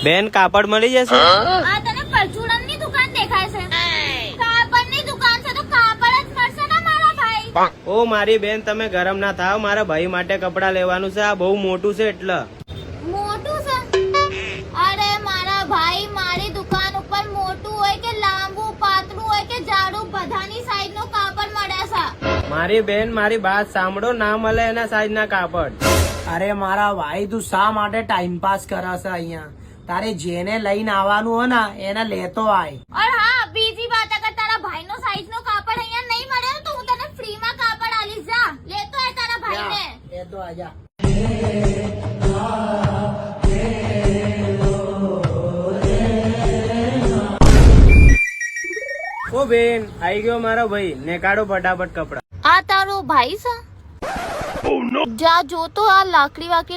બેન કાપડ મળી જશે? આ તને પરચુરણની દુકાન દેખાય છે? કાપડની દુકાન છે તો કાપડ જ મળશે ને મારા ભાઈ. ઓ મારી બેન, તમે ગરમ ના થાવ, મારા ભાઈ માટે કપડા લેવાનું છે. આ બહુ મોટું છે એટલે. મોટું છે? અરે મારા ભાઈ, મારી દુકાન ઉપર મોટું હોય કે લાંબુ, પાતળું હોય કે જાડું, બધાની સાઈઝ નું કાપડ મળે છે. મારી બેન, મારી વાત સાંભળો, ના મળે એના સાઈઝ ના કાપડ. અરે મારા ભાઈ, તું શા માટે ટાઈમ પાસ કરે છે અહીંયા? તારે જેને લઈને આવવાનું હોય ને એને લેતો આય. और हाँ, બીજી વાત, અગર તારા ભાઈ નો સાઈઝ નો કાપડ અહીંયા નહીં મળે તો હું તને ફ્રી માં કાપડ આલીશ. જા લેતો હે તારા ભાઈ ને. લેતો આજા. ઓ બેન, આઈ ગયો મારો ભાઈ, ને કાઢો ફટાફટ કપડા. આ તારો ભાઈ છે? જા જો તો આ લાકડી વાકી